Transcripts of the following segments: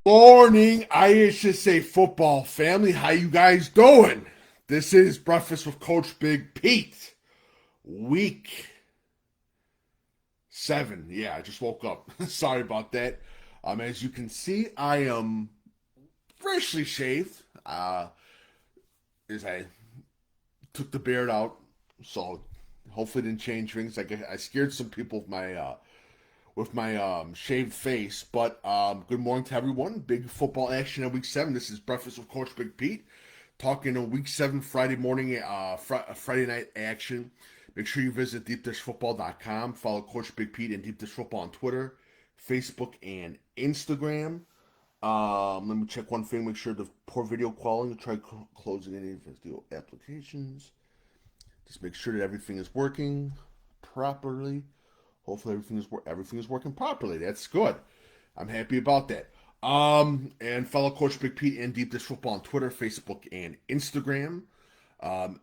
Morning, IHSA football family. How you guys doing? This is Breakfast with Coach Big Pete. Week 7. Yeah, I just woke up. Sorry about that. As you can see, I am freshly shaved. As I took the beard out, so hopefully it didn't change things. I scared some people with my shaved face. But good morning to everyone. Big football action in Week 7. This is Breakfast with Coach Big Pete. Talking on Week 7 Friday morning, Friday night action. Make sure you visit deepdishfootball.com. Follow Coach Big Pete and Deep Dish Football on Twitter, Facebook, and Instagram. Let me check one thing. Make sure the poor video quality. Try closing any video applications. Just make sure that everything is working properly. Hopefully everything is working properly. That's good. I'm happy about that. And follow Coach Big Pete and Deep Dish Football on Twitter, Facebook, and Instagram.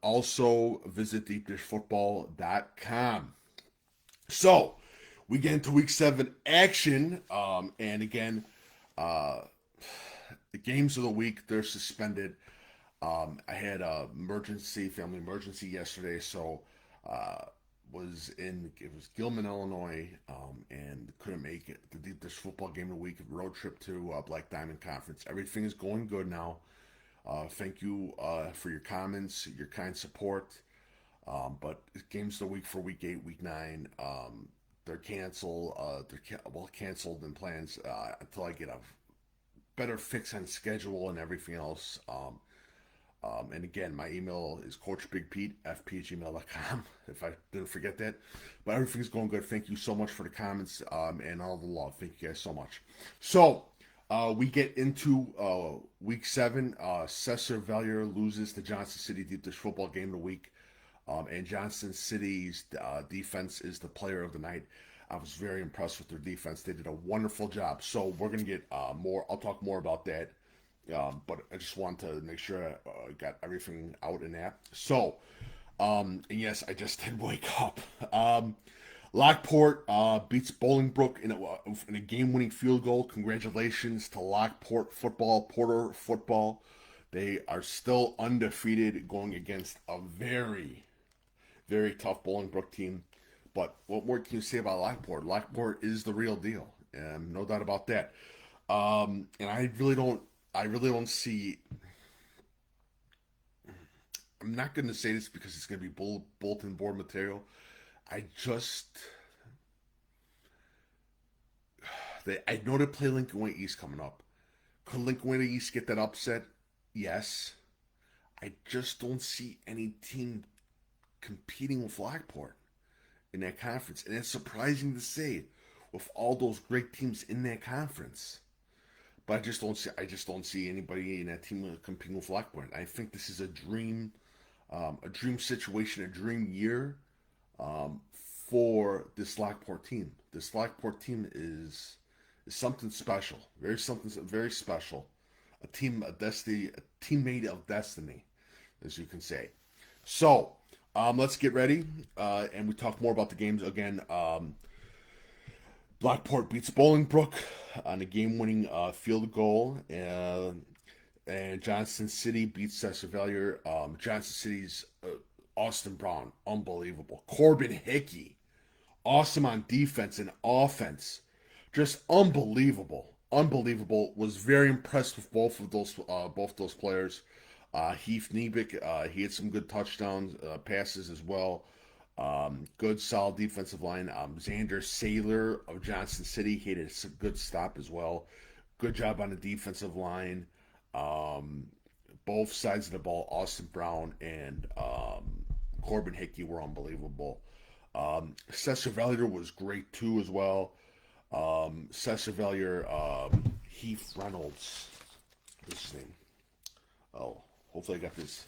Also visit deepdishfootball.com. So we get into Week 7 action. And again, the games of the week, they're suspended. I had a family emergency yesterday, so it was Gilman, Illinois, and couldn't make it. The Deep Dish Football Game of the Week road trip to Black Diamond Conference. Everything is going good now. Thank you for your comments, your kind support. But games of the week for Week 8, Week 9, they're canceled. Canceled in plans until I get a better fix on schedule and everything else. And again, my email is coachbigpete@fp@gmail.com, if I didn't forget that. But everything's going good. Thank you so much for the comments and all the love. Thank you guys so much. So we get into Week 7. Cesar Valier loses to Johnson City Deep Dish Football Game of the Week. And Johnson City's defense is the player of the night. I was very impressed with their defense. They did a wonderful job. So we're going to get more. I'll talk more about that. But I just want to make sure I got everything out in that. So, and yes, I just did wake up. Lockport beats Bolingbrook in a game-winning field goal. Congratulations to Lockport Porter football. They are still undefeated going against a very, very tough Bolingbrook team. But what more can you say about Lockport? Lockport is the real deal, and no doubt about that. And I really don't see. I'm not going to say this because it's going to be bulletin board material. I know they play Lincoln Way East coming up. Could Lincoln Way East get that upset? Yes. I just don't see any team competing with Lockport in that conference. And it's surprising to say with all those great teams in that conference. But I just don't see anybody in that team competing with Lockport. I think this is a dream situation, a dream year for this Lockport team. This Lockport team is something special, very special. A teammate of destiny, as you can say. So let's get ready, and we talk more about the games again. Lockport beats Bolingbrook on a game-winning field goal, and Johnson City beats Cesar Valier. Johnson City's Austin Brown, unbelievable. Corbin Hickey, awesome on defense and offense, just unbelievable. Was very impressed with both those players. Heath Niebick, he had some good touchdowns, passes as well. Good, solid defensive line. Xander Saylor of Johnson City, he had a good stop as well. Good job on the defensive line. both sides of the ball, Austin Brown and Corbin Hickey, were unbelievable. Cesar Vellier was great too as well. Cesar Vellier, Heath Reynolds, what's his name? Oh, hopefully I got this.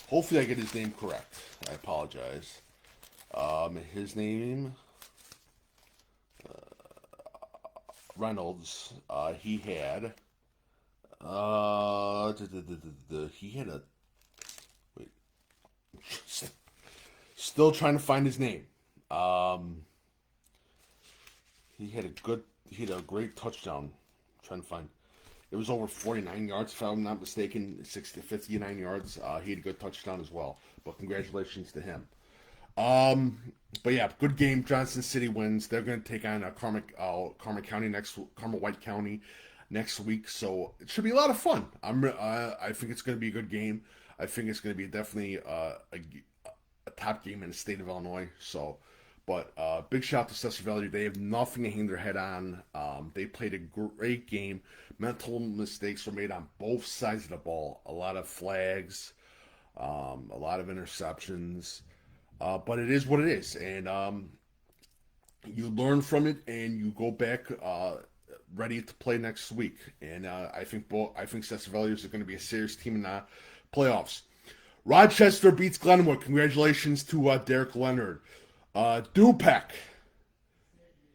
Hopefully I get his name correct. I apologize. His name Reynolds. He had. He had a. Wait. Still trying to find his name. He had a good. He had a great touchdown. I'm trying to find. It was over 49 yards, if I'm not mistaken. 59 yards. He had a good touchdown as well. But congratulations to him. But yeah, good game. Johnson City wins. They're going to take on Carmel County Carmel White County next week. So it should be a lot of fun. I think it's going to be a good game. I think it's going to be definitely a top game in the state of Illinois. So, but big shout out to Cesar Valley. They have nothing to hang their head on. They played a great game. Mental mistakes were made on both sides of the ball. A lot of flags, a lot of interceptions. But it is what it is, and you learn from it, and you go back ready to play next week. And I think Cesar Valley is going to be a serious team in the playoffs. Rochester beats Glenwood. Congratulations to Derek Leonard. Dupec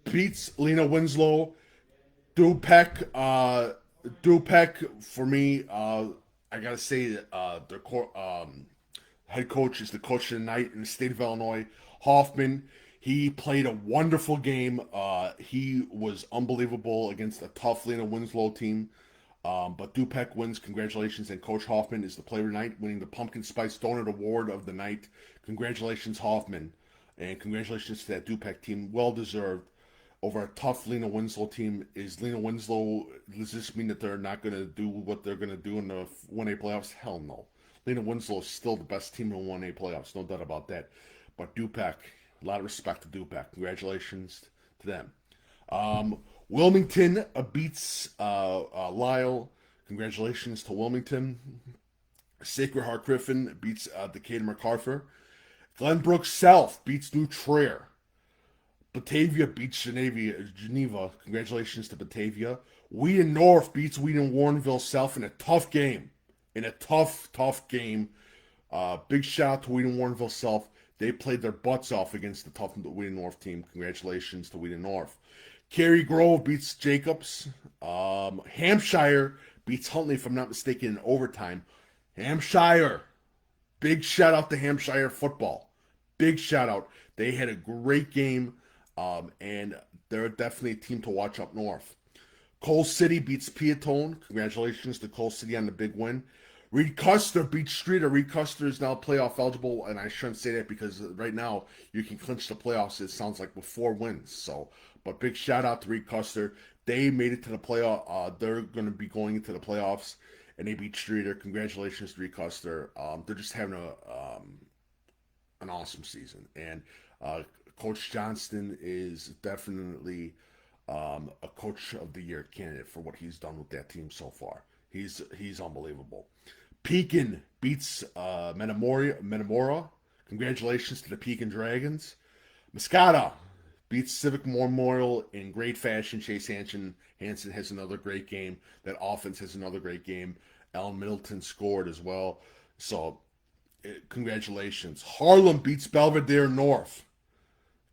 beats Lena Winslow. Dupec, for me, I gotta say that their head coach is the coach of the night in the state of Illinois. Hoffman, he played a wonderful game. He was unbelievable against a tough Lena Winslow team. But Dupec wins. Congratulations. And Coach Hoffman is the player of the night, winning the Pumpkin Spice Donut Award of the night. Congratulations, Hoffman. And congratulations to that Dupec team. Well deserved. Over a tough Lena Winslow team. Is Lena Winslow, does this mean that they're not going to do what they're going to do in the 1A playoffs? Hell no. Lena Winslow is still the best team in 1A playoffs. No doubt about that. But Dupec, a lot of respect to Dupec. Congratulations to them. Wilmington beats Lyle. Congratulations to Wilmington. Sacred Heart Griffin beats Decatur MacArthur. Glenbrook South beats New Trier. Batavia beats Geneva. Congratulations to Batavia. Wheaton North beats Wheaton Warrenville South in a tough game. Tough game. Big shout out to Wheaton Warrenville South. They played their butts off against the tough Wheaton North team. Congratulations to Wheaton North. Cary Grove beats Jacobs. Hampshire beats Huntley, if I'm not mistaken, in overtime. Hampshire. Big shout out to Hampshire football. Big shout out. They had a great game, and they're definitely a team to watch up north. Coal City beats Peatone. Congratulations to Coal City on the big win. Reed Custer beats Streeter. Reed Custer is now playoff eligible, and I shouldn't say that because right now you can clinch the playoffs, it sounds like, with 4 wins. So, but big shout out to Reed Custer. They made it to the playoff. They're going to be going into the playoffs, and they beat Streeter. Congratulations to Reed Custer. They're just having an awesome season, and Coach Johnston is definitely a Coach of the Year candidate for what he's done with that team so far. He's unbelievable. Pekin beats Metamora. Congratulations to the Pekin Dragons. Muscata beats Civic Memorial in great fashion. Chase Hansen has another great game. That offense has another great game. Alan Middleton scored as well. So, congratulations. Harlem beats Belvedere North.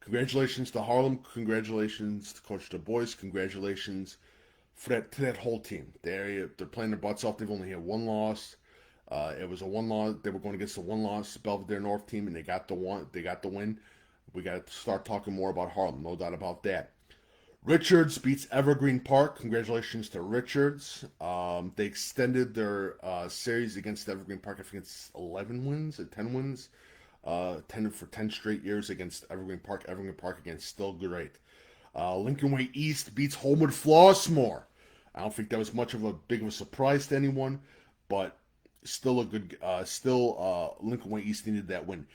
Congratulations to Harlem. Congratulations to Coach Du Bois. Congratulations to that whole team. They're playing their butts off. They've only had 1 loss. It was a 1 loss. They were going against a 1-loss Belvedere North team, and they got the win. We got to start talking more about Harlem. No doubt about that. Richards beats Evergreen Park. Congratulations to Richards. They extended their series against Evergreen Park. I think it's 11 wins or 10 wins. 10 for 10 straight years against Evergreen Park. Evergreen Park, again, still great. Lincoln Way East beats Homewood Flossmoor. I don't think that was much of a big of a surprise to anyone, but still a good. Lincoln Way East needed that win.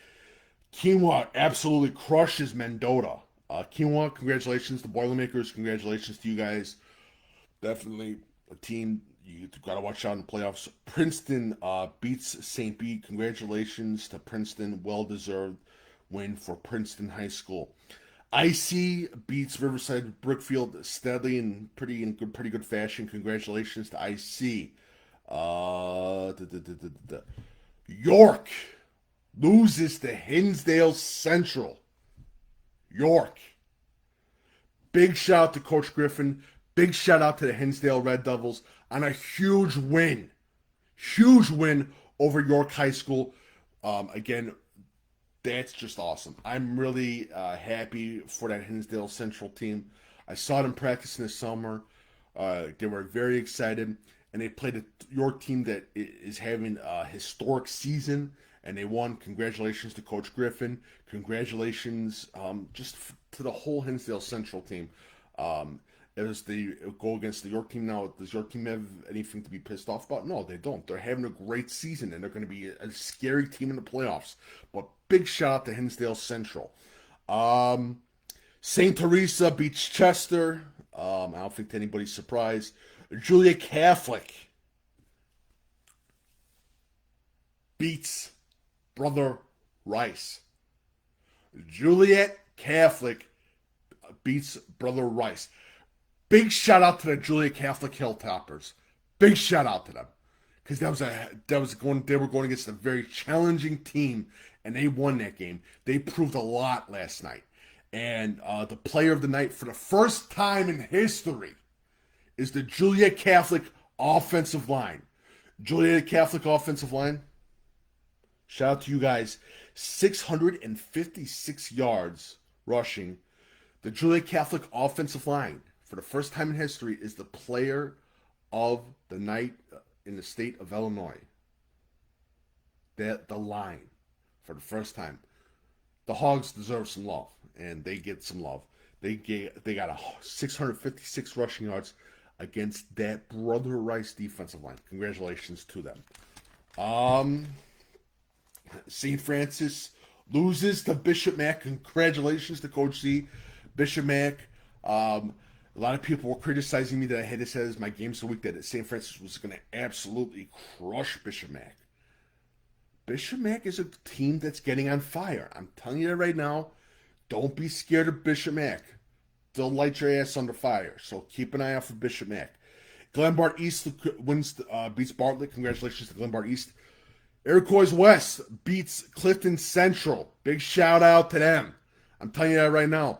Quinoa absolutely crushes Mendota. Quinoa, congratulations to Boilermakers. Congratulations to you guys. Definitely a team You got to watch out in the playoffs. Princeton beats St. Pete. Congratulations to Princeton. Well-deserved win for Princeton High School. IC beats Riverside Brookfield steadily and pretty good fashion. Congratulations to IC. York loses to Hinsdale Central. York. Big shout out to Coach Griffin. Big shout out to the Hinsdale Red Devils on a huge win. Huge win over York High School. Again, that's just awesome. I'm really happy for that Hinsdale Central team. I saw them practice in the summer. They were very excited, and they played a York team that is having a historic season, and they won. Congratulations to Coach Griffin. Congratulations to the whole Hinsdale Central team. As they go against the York team now, does York team have anything to be pissed off about? No, they don't. They're having a great season, and they're going to be a scary team in the playoffs. But big shout out to Hinsdale Central. St. Teresa beats Chester. I don't think anybody's surprised. Juliet Catholic beats Brother Rice. Juliet Catholic beats Brother Rice. Big shout out to the Juliet Catholic Hilltoppers. Big shout out to them, because they were going against a very challenging team, and they won that game. They proved a lot last night, and the player of the night for the first time in history is the Juliet Catholic offensive line. Juliet Catholic offensive line. Shout out to you guys. 656 yards rushing. The Juliet Catholic offensive line, for the first time in history, is the player of the night in the state of Illinois. The line, for the first time. The Hogs deserve some love, and they get some love. They got 656 rushing yards against that Brother Rice defensive line. Congratulations to them. St. Francis loses to Bishop Mack. Congratulations to Coach Z. Bishop Mack. A lot of people were criticizing me that I had this as my games of the week, that St. Francis was going to absolutely crush Bishop Mack. Bishop Mack is a team that's getting on fire. I'm telling you that right now. Don't be scared of Bishop Mack. They'll light your ass under fire. So keep an eye out for Bishop Mack. Glenbard East beats Bartlett. Congratulations to Glenbard East. Iroquois West beats Clifton Central. Big shout out to them. I'm telling you that right now.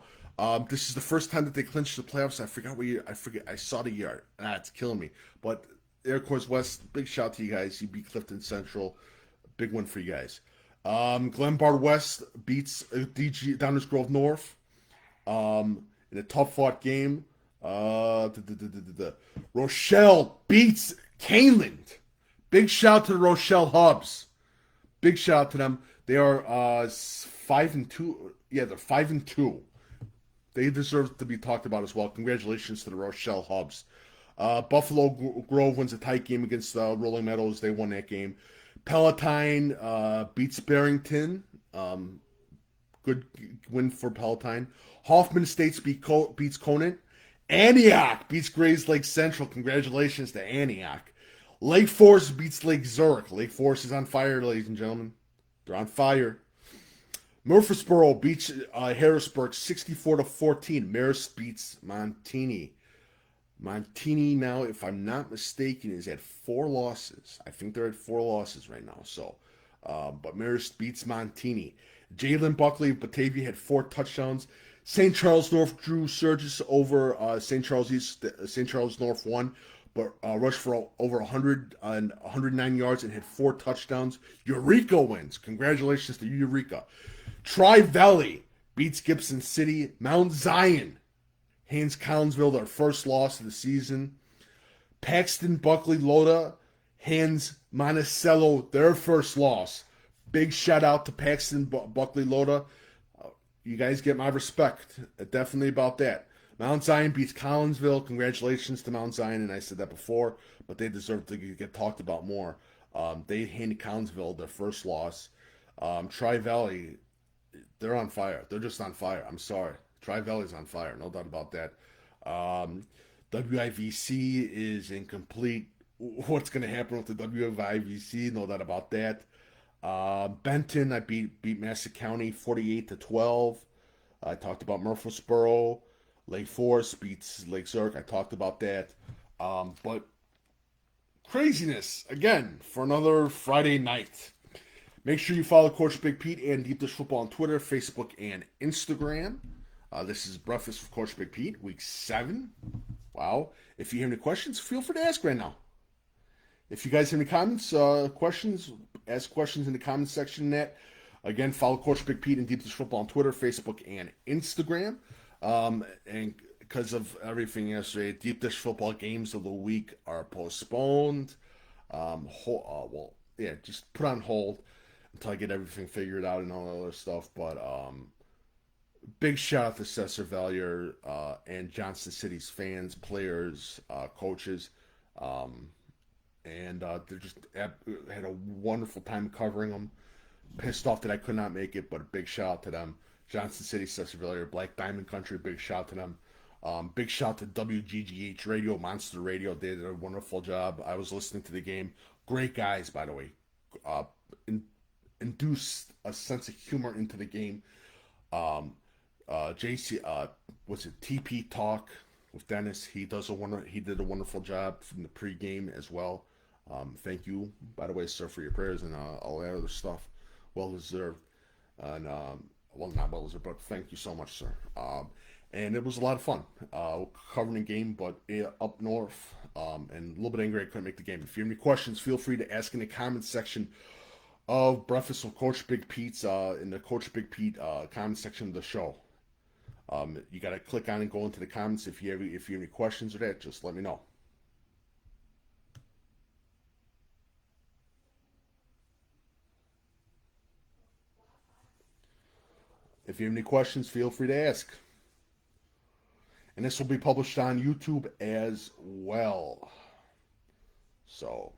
This is the first time that they clinched the playoffs. I saw the year. It's killing me. But Iroquois West, big shout out to you guys. You beat Clifton Central. Big win for you guys. Glenbard West beats Downers Grove North in a tough-fought game. Rochelle beats Caneland. Big shout out to the Rochelle Hubs. Big shout out to them. They are 5-2. Yeah, they're 5-2. They deserve to be talked about as well. Congratulations to the Rochelle Hubs. Buffalo Grove wins a tight game against Rolling Meadows. They won that game. Palatine beats Barrington. Good win for Palatine. Hoffman Estates beats Conant. Antioch beats Grays Lake Central. Congratulations to Antioch. Lake Forest beats Lake Zurich. Lake Forest is on fire, ladies and gentlemen. They're on fire. Murfreesboro beats Harrisburg 64-14. Marist beats Montini. Montini now, if I'm not mistaken, is at 4 losses. I think they're at 4 losses right now. So, but Marist beats Montini. Jalen Buckley of Batavia had 4 touchdowns. St. Charles North drew Surges over St. Charles East. St. Charles North won, but rushed for over 109 yards and had 4 touchdowns. Eureka wins. Congratulations to Eureka. Tri-Valley beats Gibson City. Mount Zion hands Collinsville their first loss of the season. Paxton Buckley Loda hands Monticello their first loss. Big shout out to Paxton Buckley Loda. You guys get my respect. Definitely about that. Mount Zion beats Collinsville. Congratulations to Mount Zion, and I said that before, but they deserve to get talked about more. They handed Collinsville their first loss. Tri-Valley, they're on fire. They're just on fire. I'm sorry. Tri-Valley's on fire. No doubt about that. WIVC is in complete what's going to happen with the WVIVC, no doubt about that. Benton, I beat Massac County 48-12. I talked about Murfreesboro. Lake Forest beats Lake Zurich. I talked about that. But craziness again for another Friday night. Make sure you follow Coach Big Pete and Deep Dish Football on Twitter, Facebook, and Instagram. This is Breakfast with Coach Big Pete, Week 7. Wow. If you have any questions, feel free to ask right now. If you guys have any comments, questions, ask questions in the comments section. Again, follow Coach Big Pete and Deep Dish Football on Twitter, Facebook, and Instagram. And because of everything yesterday, Deep Dish Football games of the week are postponed. Just put on hold until I get everything figured out and all that other stuff. But big shout out to Cesar Valier and Johnson City's fans, players, coaches. And they just had a wonderful time covering them. Pissed off that I could not make it, but a big shout out to them. Johnson City, Cesar Valier, Black Diamond Country, big shout out to them. Big shout out to WGGH Radio, Monster Radio. They did a wonderful job. I was listening to the game. Great guys, by the way. Induced a sense of humor into the game. JC, what's it? TP Talk with Dennis. He did a wonderful job from the pregame as well. Thank you, by the way, sir, for your prayers and all that other stuff. Well deserved. And well, not well deserved, but thank you so much, sir. And it was a lot of fun covering the game, but up north, and a little bit angry I couldn't make the game. If you have any questions, feel free to ask in the comments section of Breakfast with Coach Big Pete's in the Coach Big Pete comment section of the show. You got to click on and go into the comments. If you have any questions or that, just let me know. If you have any questions, feel free to ask. And this will be published on YouTube as well. So,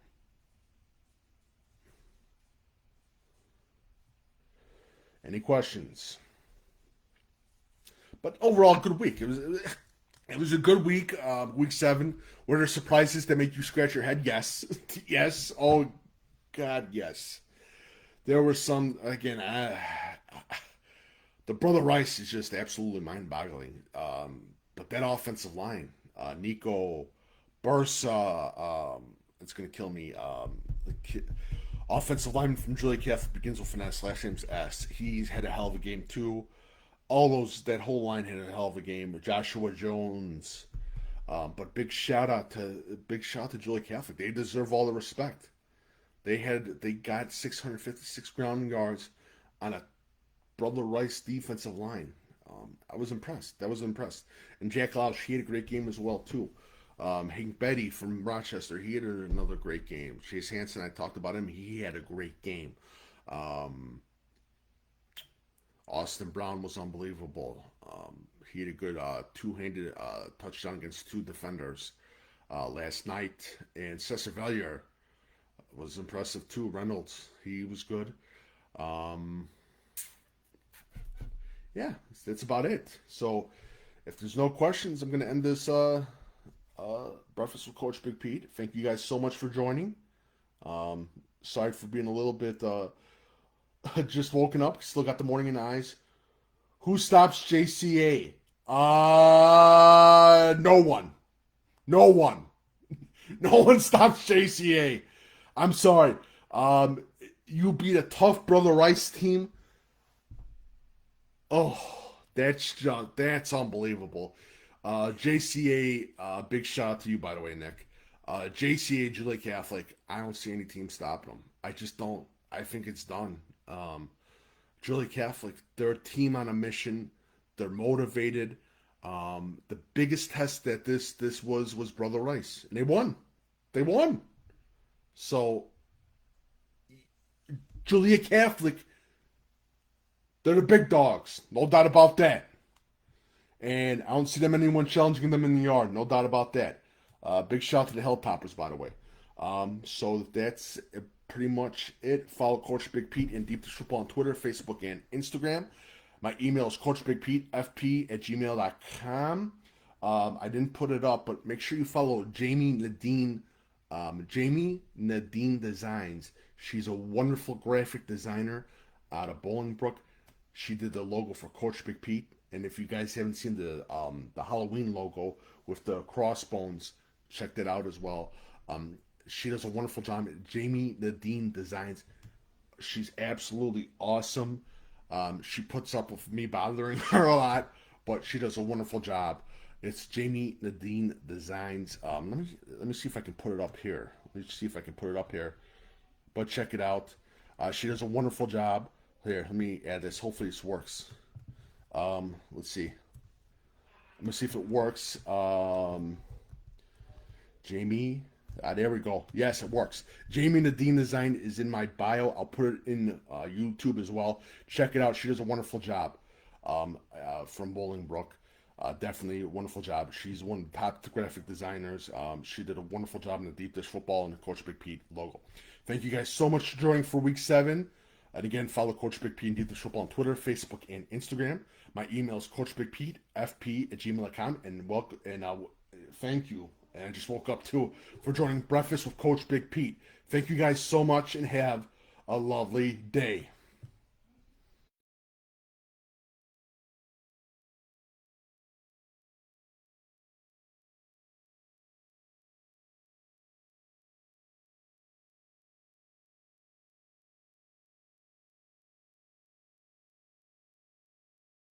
any questions? But overall, good week. It was a good week. Week 7. Were there surprises that make you scratch your head? Yes, yes. Oh God, yes. There were some. Again, the Brother Rice is just absolutely mind-boggling. But that offensive line, Nico, Bursa, it's gonna kill me. Offensive lineman from Julia Catholic begins with finesse. Last name's S. He's had a hell of a game too. That whole line had a hell of a game. Joshua Jones, but big shout out to Julia Catholic. They deserve all the respect. They got 656 ground yards on a Brother Rice defensive line. I was impressed. And Jack Lausch, he had a great game as well too. Hank Betty from Rochester, he had another great game. Chase Hansen, I talked about him. He had a great game. Austin Brown was unbelievable. He had a good two-handed touchdown against 2 defenders last night. And Cesar Valier was impressive too. Reynolds, he was good. Yeah, that's about it. So if there's no questions, I'm going to end this Breakfast with Coach Big Pete. Thank you guys so much for joining. Sorry for being a little bit just woken up. Still got the morning in the eyes. Who stops JCA? No one. No one. No one stops JCA. I'm sorry. You beat a tough Brother Rice team. Oh, that's unbelievable. JCA, big shout out to you, by the way, Nick. JCA, Julia Catholic, I don't see any team stopping them. I just don't. I think it's done. Julia Catholic, they're a team on a mission. They're motivated. The biggest test that this was Brother Rice, and they won. They won. So, Julia Catholic, they're the big dogs, no doubt about that. And I don't see anyone challenging them in the yard, no doubt about that. Big shout out to the Helltoppers, by the way. So that's pretty much it. Follow Coach Big Pete and Deep Dish Football on Twitter, Facebook, and Instagram. My email is coachbigpetefp@gmail.com. I didn't put it up, but make sure you follow Jamie Nadine Jamie Nadine Designs. She's a wonderful graphic designer out of Bolingbrook. She did the logo for Coach Big Pete. And if you guys haven't seen the Halloween logo with the crossbones, check that out as well. She does a wonderful job. Jamie Nadine Designs. She's absolutely awesome. She puts up with me bothering her a lot, but she does a wonderful job. It's Jamie Nadine Designs. Let me see if I can put it up here. Let me see if I can put it up here. But check it out. She does a wonderful job. Here, let me add this. Hopefully this works. Let's see. Let me see if it works. Jamie. There we go. Yes, it works. Jamie Nadine Design is in my bio. I'll put it in YouTube as well. Check it out. She does a wonderful job from Bolingbrook. Definitely a wonderful job. She's one of the top graphic designers. She did a wonderful job in the Deep Dish Football and the Coach Big Pete logo. Thank you guys so much for joining for week 7. And again, follow Coach Big Pete and Deep Dish Football on Twitter, Facebook, and Instagram. My email is coachbigpetefp@gmail.com. And welcome, and thank you. And I just woke up too for joining Breakfast with Coach Big Pete. Thank you guys so much and have a lovely day.